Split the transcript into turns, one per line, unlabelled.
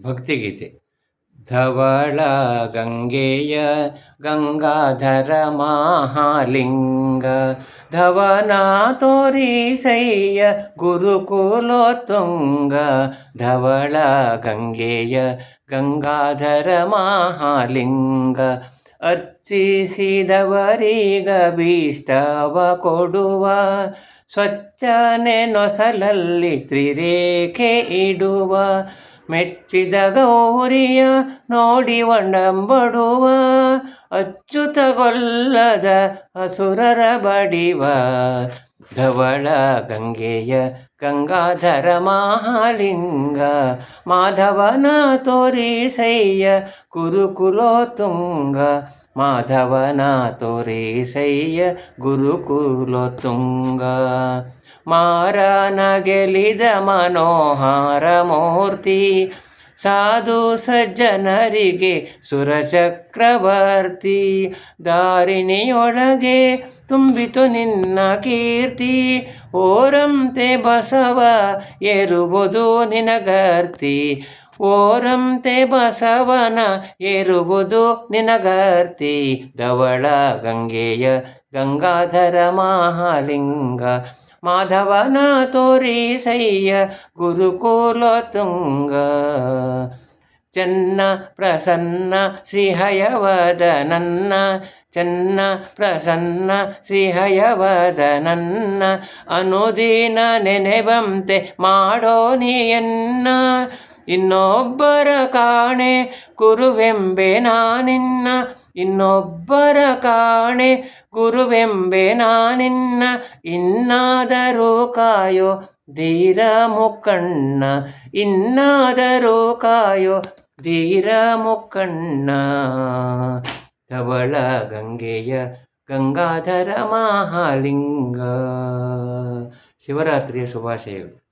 ಭಕ್ತಿಗೀತೆ. ಧವಳ ಗಂಗೆಯ ಗಂಗಾಧರ ಮಹಾಲಿಂಗ, ಧವನ ತೋರಿಸಯ್ಯ ಗುರುಕುಲೋತ್ತುಂಗ. ಧವಳ ಗಂಗೆಯ ಗಂಗಾಧರ ಮಹಾಲಿಂಗ, ಅರ್ಚಿಸಿದವರೀಗ ಭೀಷ್ಟವ ಕೊಡುವ. ಸ್ವಚ್ಛನೆ ನೊಸಲಲ್ಲಿ ತ್ರಿರೇಖೆ ಇಡುವ, ಮೆಚ್ಚಿದ ಗೌರಿಯ ನೋಡಿ ಒಡಂಬಡುವ. ಅಚ್ಚುತಗೊಲ್ಲದ ಅಸುರರ ಬಡಿವ, ಧವಳ ಗಂಗೆಯ ಗಂಗಾಧರ ಮಹಾಲಿಂಗ. ಮಾಧವನ ತೋರಿಸಯ್ಯ ಗುರುಕುಲೋತ್ತುಂಗ, ಮಾಧವನ ತೋರಿಸಯ್ಯ ಗುರುಕುಲೋತ್ತುಂಗ. ಮಾರನ ಗೆಲಿದ ಮನೋಹರ ಮೂರ್ತಿ, ಸಾಧು ಸಜ್ಜನರಿಗೆ ಸುರಚಕ್ರವರ್ತಿ. ದಾರಿಣಿಯೊಳಗೆ ತುಂಬಿತು ನಿನ್ನ ಕೀರ್ತಿ, ಓರಂತೆ ಬಸವ ಏರುವುದು ನಿನಗರ್ತಿ. ಓರಂತೆ ಬಸವನ ಏರುವುದು ನಿನಗರ್ತಿ. ಧವಳ ಗಂಗೆಯ ಗಂಗಾಧರ ಮಹಾಲಿಂಗ, ಮಾಧವನ ತೋರಿಸಯ್ಯ ಗುರುಕುಲೋತ್ತುಂಗ. ಚೆನ್ನ ಪ್ರಸನ್ನ ಶ್ರೀಹಯವದನನ್ನ, ಚೆನ್ನ ಪ್ರಸನ್ನ ಶ್ರೀಹಯವದನನ್ನ. ಅನುದಿನ ನೆನೆವಂತೆ ಮಾಡೋ ನೀಯನ್ನ, ಇನ್ನೊಬ್ಬರ ಕಾಣೆ ಗುರುವೆಂಬೆ ನಾನಿನ್ನ. ಇನ್ನೊಬ್ಬರ ಕಾಣೆ ಗುರುವೆಂಬೆ ನಾನಿನ್ನ. ಇನ್ನಾದರೂ ಕಾಯೋ ಧೀರ ಮುಕ್ಕಣ್ಣ, ಇನ್ನಾದರೂ ಕಾಯೋ ಧೀರ ಮುಕ್ಕಣ್ಣ. ಧವಳ ಗಂಗೆಯ ಗಂಗಾಧರ ಮಹಾಲಿಂಗ. ಶಿವರಾತ್ರಿಯ ಶುಭಾಶಯಗಳು.